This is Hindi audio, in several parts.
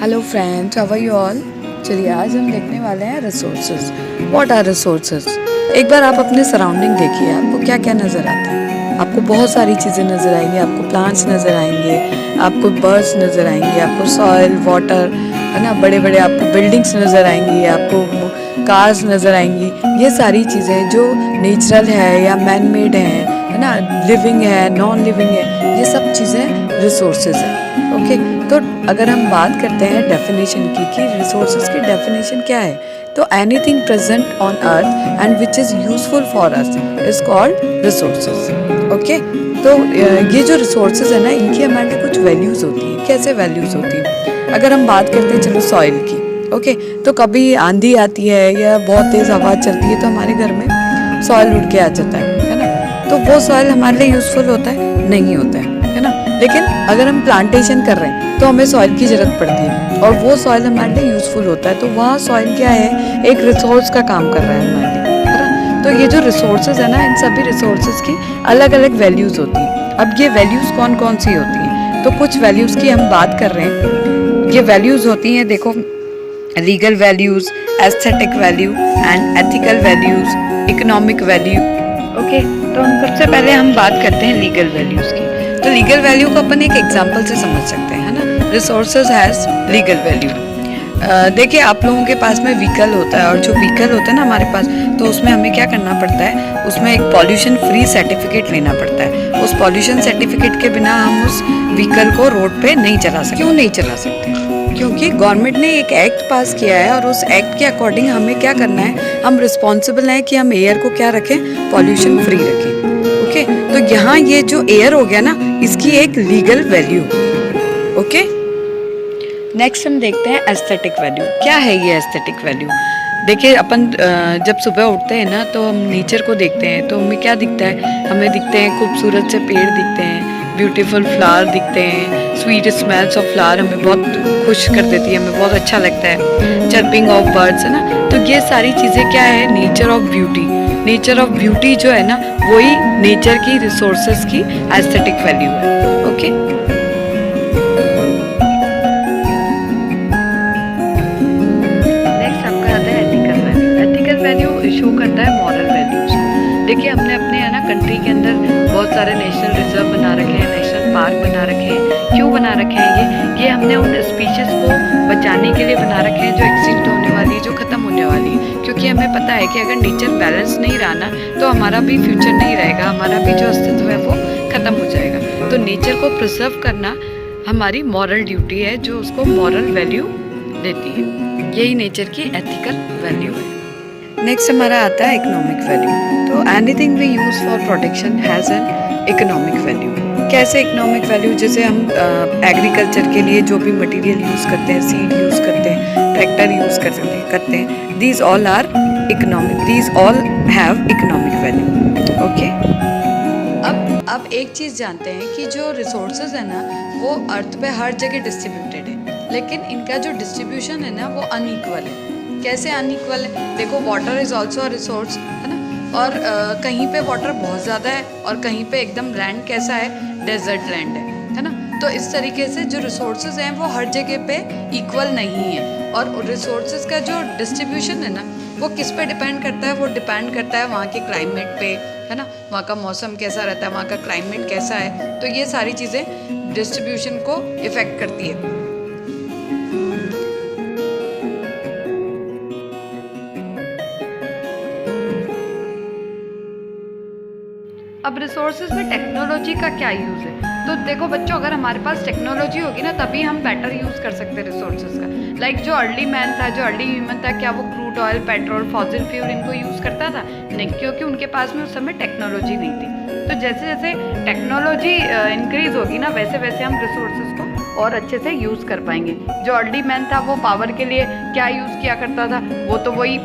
Hello friends, how are you all. चलिए आज हम देखने वाले हैं रिसोर्सेज। What are resources. एक बार आप अपने सराउंडिंग देखिए, आपको क्या क्या नज़र आता है। आपको बहुत सारी चीज़ें नज़र आएंगी। आपको प्लांट्स नज़र आएंगे, आपको बर्ड्स नज़र आएंगे, आपको सॉइल, वाटर, है ना, बड़े बड़े आपको बिल्डिंग्स नज़र आएंगी, आपको कार्स नज़र आएंगी। ये सारी चीज़ें जो नेचुरल है या मैन मेड है ना, लिविंग है, नॉन लिविंग है, ये सब चीज़ें रिसोर्सेज हैं। ओके, तो अगर हम बात करते हैं डेफिनेशन की कि रिसोर्सेज की डेफिनेशन क्या है, तो anything present on earth and which is useful for us is called resources. Okay, तो ये जो रिसोर्सेज है ना, इनकी हमारे कुछ वैल्यूज़ होती हैं। कैसे वैल्यूज़ होती हैं? अगर हम बात करते हैं चलो सॉइल की, ओके, तो कभी आंधी आती है या बहुत तेज़ हवा चलती है तो हमारे घर में सॉइल उड़ के आ जाता है ना। तो वो सॉइल हमारे लिए यूजफुल होता है? नहीं होता है ना। लेकिन अगर हम प्लांटेशन कर रहे हैं तो हमें सॉइल की ज़रूरत पड़ती है और वो सॉइल हमारे लिए यूज़फुल होता है। तो वहाँ सॉइल क्या है, एक रिसोर्स का काम कर रहा है हमारे लिए, है ना। तो ये जो रिसोर्सेज है ना, इन सभी रिसोर्सेज की अलग अलग वैल्यूज़ होती हैं। अब ये वैल्यूज़ कौन कौन सी होती हैं, तो कुछ वैल्यूज़ की हम बात कर रहे हैं। ये वैल्यूज़ होती हैं, देखो, legal values, aesthetic value and ethical values, economic value. Okay, तो हम सबसे पहले हम बात करते हैं लीगल वैल्यूज़ की। तो लीगल वैल्यू को अपन एक एग्जांपल से समझ सकते हैं, है ना। Resources has legal value. देखिए, आप लोगों के पास में व्हीकल होता है और जो व्हीकल होता है ना हमारे पास, तो उसमें हमें क्या करना पड़ता है, उसमें एक पॉल्यूशन फ्री सर्टिफिकेट लेना पड़ता है। उस पॉल्यूशन सर्टिफिकेट के बिना हम उस व्हीकल को रोड पे नहीं चला सकते। क्यों नहीं चला सकते? क्योंकि गवर्नमेंट ने एक एक्ट पास किया है और उस एक्ट के अकॉर्डिंग हमें क्या करना है, हम रिस्पॉन्सिबल हैं कि हम एयर को क्या रखें, पॉल्यूशन फ्री रखें। ओके, तो यहाँ ये जो एयर हो गया ना, इसकी एक लीगल वैल्यू। ओके, नेक्स्ट हम देखते हैं एस्थेटिक वैल्यू। क्या है ये एस्थेटिक वैल्यू? देखिए, अपन जब सुबह उठते हैं ना तो हम नेचर को देखते हैं तो हमें क्या दिखता है, हमें दिखते हैं खूबसूरत से पेड़ दिखते हैं, ब्यूटीफुल फ्लावर दिखते हैं, स्वीट स्मेल्स ऑफ फ्लावर हमें बहुत खुश कर देती है, हमें बहुत अच्छा लगता है, चर्पिंग ऑफ बर्ड्स, है ना। तो ये सारी चीज़ें क्या है, nature of beauty. Nature of beauty जो है ना, वही नेचर की रिसोर्सेज की एस्थेटिक वैल्यू है। ओके, शो करता है मॉरल वैल्यूज को। देखिए, हमने अपने है ना कंट्री के अंदर बहुत सारे नेशनल रिजर्व बना रखे हैं, नेशनल पार्क बना रखे हैं। क्यों बना रखे हैं? ये हमने उन स्पीशीज को बचाने के लिए बना रखे हैं जो एक्सटिंक्ट होने वाली है, जो खत्म होने वाली है। क्योंकि हमें पता है कि अगर नेचर बैलेंस नहीं रहा ना, तो हमारा भी फ्यूचर नहीं रहेगा, हमारा भी जो अस्तित्व है वो खत्म हो जाएगा। तो नेचर को प्रिजर्व करना हमारी मॉरल ड्यूटी है, जो उसको मॉरल वैल्यू देती है। यही नेचर की एथिकल वैल्यू है। नेक्स्ट हमारा आता है इकोनॉमिक वैल्यू। तो anything we use for protection has an economic value. कैसे इकोनॉमिक वैल्यू? जैसे हम एग्रीकल्चर के लिए जो भी मटेरियल यूज़ करते हैं, सीड यूज़ करते हैं, ट्रैक्टर यूज़ करते हैं, these all are economic, these all have economic value. Okay, अब एक चीज़ जानते हैं कि जो रिसोर्सेज है ना, वो अर्थ पे हर जगह डिस्ट्रीब्यूटेड है, लेकिन इनका जो डिस्ट्रीब्यूशन है ना, वो अनइक्वल है। कैसे अनइक्वल है? देखो, water is also a resource, है ना। और कहीं पे वाटर बहुत ज़्यादा है और कहीं पे एकदम लैंड कैसा है, डेजर्ट लैंड है ना। तो इस तरीके से जो रिसोर्सेज हैं वो हर जगह पे इक्वल नहीं है। और रिसोर्सेज का जो डिस्ट्रीब्यूशन है ना, वो किस पे डिपेंड करता है? वो डिपेंड करता है वहाँ के क्लाइमेट पे, है ना। वहाँ का मौसम कैसा रहता है, वहाँ का क्लाइमेट कैसा है। तो ये सारी चीज़ें डिस्ट्रीब्यूशन को इफ़ेक्ट करती है। अब रिसोर्सेज में टेक्नोलॉजी का क्या यूज़ है? तो देखो बच्चों, अगर हमारे पास टेक्नोलॉजी होगी ना, तभी हम बेटर यूज़ कर सकते हैं रिसोर्सेज का। लाइक जो अर्ली मैन था, जो अर्ली ह्यूमन था, क्या वो crude oil, petrol, fossil fuel इनको यूज़ करता था? नहीं, क्योंकि उनके पास में उस समय टेक्नोलॉजी नहीं थी। तो जैसे जैसे टेक्नोलॉजी इंक्रीज होगी ना, वैसे वैसे हम रिसोर्सेज को और अच्छे से यूज़ कर पाएंगे। जो अर्ली मैन था, वो पावर के लिए क्या यूज़ किया करता था? वो तो वही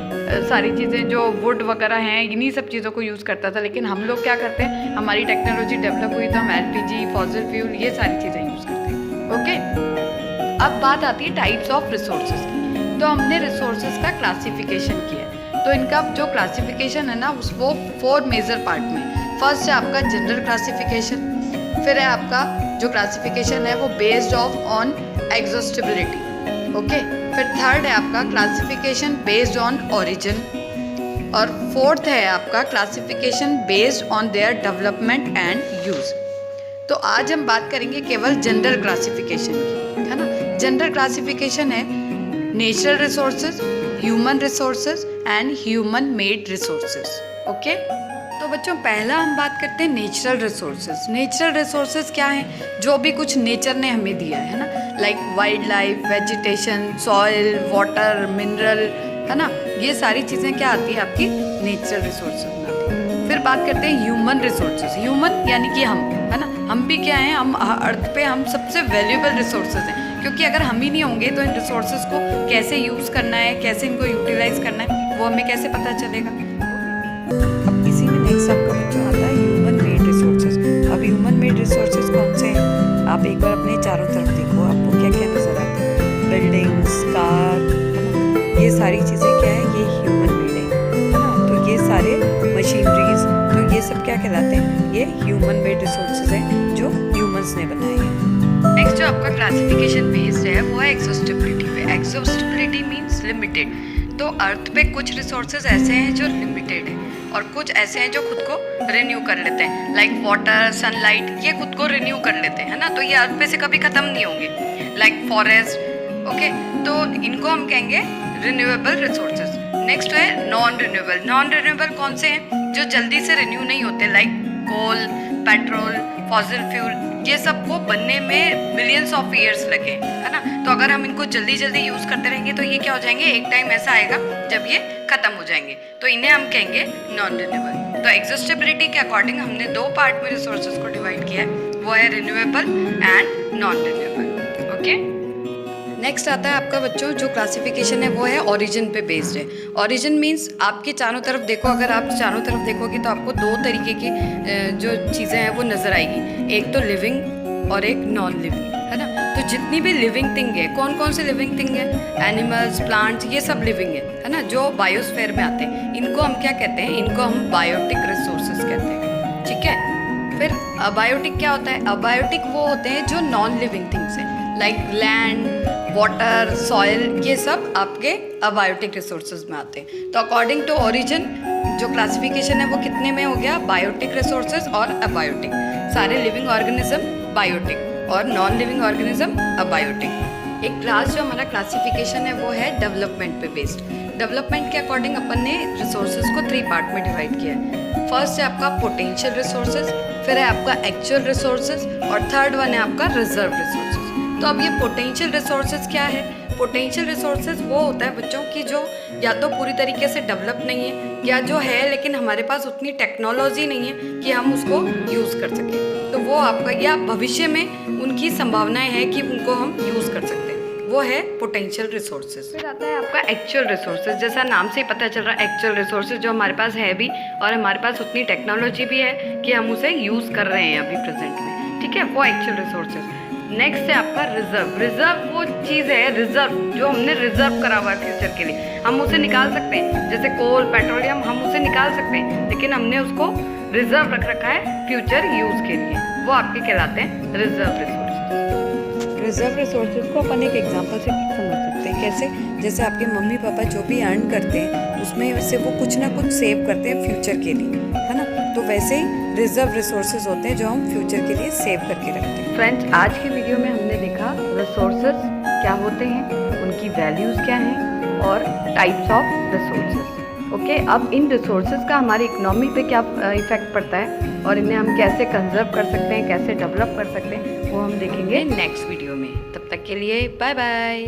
सारी चीज़ें जो वुड वगैरह हैं, इन्हीं सब चीज़ों को यूज़ करता था। लेकिन हम लोग क्या करते हैं, हमारी टेक्नोलॉजी डेवलप हुई तो हम LPG, फॉसिल फ्यूल, ये सारी चीज़ें यूज़ करते हैं। ओके, अब बात आती है टाइप्स ऑफ रिसोर्सेज की। तो हमने रिसोर्सेज का क्लासिफिकेशन किया। तो इनका जो क्लासिफिकेशन है ना, वो 4 मेजर पार्ट में। फर्स्ट है आपका जनरल क्लासिफिकेशन, फिर है आपका जो क्लासिफिकेशन है वो बेस्ड ऑन एग्जॉस्टिबिलिटी, ओके। फिर थर्ड है आपका क्लासिफिकेशन बेस्ड ऑन ओरिजिन, और फोर्थ है आपका classification based on their development and use. तो आज हम बात करेंगे केवल जनरल क्लासिफिकेशन की, है ना। जनरल क्लासिफिकेशन है natural resources, human resources and human made resources. Okay. तो बच्चों पहला हम बात करते हैं नेचुरल रिसोर्सेज। नेचुरल रिसोर्सेज क्या हैं? जो भी कुछ नेचर ने हमें दिया है ना, like wild life, vegetation, soil, water, mineral, है ना, ये सारी चीज़ें क्या आती है आपकी नेचुरल रिसोर्सेज में आती है। फिर बात करते हैं ह्यूमन रिसोर्सेज। ह्यूमन यानी कि हम, है ना, हम भी क्या हैं, हम अर्थ पे हम सबसे वैल्यूएबल रिसोर्सेज हैं, क्योंकि अगर हम ही नहीं होंगे तो इन रिसोर्सेज को कैसे यूज़ करना है, कैसे इनको यूटिलाइज करना है, वो हमें कैसे पता चलेगा। अब इसी में नेक्स्ट आपका बच्चों आता है ह्यूमन मेड रिसोर्सेज। अब ह्यूमन मेड रिसोर्सेज कौन से हैं? आप एक बार अपने चारों तरफ देखो, आपको क्या क्या नजर आती है? बिल्डिंग्स, कार, ये सारी चीज़ें क्या है, ये ह्यूमन मेड है ना। तो ये सारे मशीनरीज, तो ये सब क्या कहलाते हैं? ये ह्यूमन मेड रिसोर्सेज हैं जो ह्यूमंस ने बनाए हैं। नेक्स्ट जो आपका क्लासिफिकेशन बेस्ड है वो है एक्सॉस्टिबिलिटी पे। एक्सॉस्टिबिलिटी मीन्स लिमिटेड। तो अर्थ पे कुछ रिसोर्सेज ऐसे हैं जो लिमिटेड है, और कुछ ऐसे हैं जो खुद को रिन्यू कर लेते हैं, लाइक वाटर, सनलाइट, ये खुद को रिन्यू कर लेते हैं, है ना। तो ये अर्थ पे से कभी ख़त्म नहीं होंगे, लाइक फॉरेस्ट। ओके, तो इनको हम कहेंगे रिन्यूएबल रिसोर्सेज। नेक्स्ट है नॉन रिन्यूएबल। नॉन रिन्यूएबल कौन से हैं? जो जल्दी से रिन्यू नहीं होते, लाइक कोल, पेट्रोल, फॉसिल फ्यूल, ये सब को बनने में मिलियंस ऑफ ईयर्स लगे, है ना। तो अगर हम इनको जल्दी जल्दी यूज़ करते रहेंगे तो ये क्या हो जाएंगे, एक टाइम ऐसा आएगा जब ये खत्म हो जाएंगे, तो इन्हें हम कहेंगे नॉन रिन्यूएबल। तो एक्सॉस्टिबिलिटी के अकॉर्डिंग हमने दो पार्ट में रिसोर्सेज को डिवाइड किया है, वो है renewable and non renewable. Okay. Next आता है आपका बच्चों जो क्लासिफिकेशन है वो है ओरिजिन पे बेस्ड है। ओरिजिन मीन्स आपके चारों तरफ देखो, अगर आप चारों तरफ देखोगे तो आपको दो तरीके की जो चीज़ें हैं वो नज़र आएगी, एक तो लिविंग और एक नॉन लिविंग, है ना। तो जितनी भी लिविंग थिंग है, कौन कौन से लिविंग थिंग है? एनिमल्स, प्लांट्स, ये सब लिविंग है ना, जो बायोस्फीयर में आते हैं। इनको हम क्या कहते हैं? इनको हम बायोटिक रिसोर्सेज कहते हैं, ठीक है। फिर अबायोटिक क्या होता है? अबायोटिक वो होते हैं जो नॉन लिविंग थिंग्स हैं, लाइक लैंड, वाटर, सॉइल, ये सब आपके अबायोटिक रिसोर्सेज में आते हैं। तो अकॉर्डिंग टू ओरिजिन जो क्लासिफिकेशन है वो कितने में हो गया? बायोटिक रिसोर्सेज और अबायोटिक। सारे लिविंग ऑर्गेनिज्म बायोटिक और नॉन लिविंग ऑर्गेनिज्म अबायोटिक। एक लास्ट जो हमारा क्लासिफिकेशन है वो है डेवलपमेंट पे बेस्ड। डेवलपमेंट के अकॉर्डिंग अपन ने रिसोर्सेज को 3 पार्ट में डिवाइड किया है। फर्स्ट है आपका पोटेंशियल रिसोर्सेज, फिर है आपका एक्चुअल रिसोर्सेज, और थर्ड वन है आपका रिजर्व रिसोर्सेज। तो अब ये पोटेंशियल रिसोर्सेज क्या है? पोटेंशियल रिसोर्सेज वो होता है बच्चों की जो या तो पूरी तरीके से डेवलप नहीं है, या जो है लेकिन हमारे पास उतनी टेक्नोलॉजी नहीं है कि हम उसको यूज़ कर सकें। तो वो आपका, या भविष्य में उनकी संभावनाएं हैं कि उनको हम यूज़ कर सकते हैं, वो है पोटेंशियल रिसोर्सेज। फिर आता है आपका एक्चुअल रिसोर्सेज। जैसा नाम से ही पता चल रहा है, एक्चुअल रिसोर्सेज जो हमारे पास है भी, और हमारे पास उतनी टेक्नोलॉजी भी है कि हम उसे यूज़ कर रहे हैं अभी प्रेजेंट में, ठीक है, वो एक्चुअल रिसोर्सेज। नेक्स्ट है आपका रिजर्व। रिजर्व वो चीज़ है, रिजर्व जो हमने रिजर्व करा हुआ है फ्यूचर के लिए, हम उसे निकाल सकते हैं, जैसे कोल, पेट्रोलियम, हम उसे निकाल सकते हैं, लेकिन हमने उसको रिजर्व रख रखा है फ्यूचर यूज़ के लिए, वो आपके कहलाते हैं रिजर्व रिसोर्सेज। रिजर्व रिसोर्सेज को अपन एक एग्जांपल से समझ सकते हैं, कैसे? जैसे आपके मम्मी पापा जो भी अर्न करते हैं उसमें से वो कुछ ना कुछ सेव करते हैं फ्यूचर के लिए, है ना। तो वैसे ही रिजर्व रिसोर्सेज होते हैं जो हम फ्यूचर के लिए सेव करके रखते हैं। फ्रेंड्स, आज की वीडियो में हमने देखा रिसोर्सेज क्या होते हैं, उनकी वैल्यूज़ क्या हैं, और टाइप्स ऑफ रिसोर्सेज। ओके, अब इन रिसोर्सेज का हमारी इकोनॉमी पे क्या इफेक्ट पड़ता है, और इन्हें हम कैसे कंजर्व कर सकते हैं, कैसे डेवलप कर सकते हैं, वो हम देखेंगे नेक्स्ट वीडियो में। तब तक के लिए बाय बाय।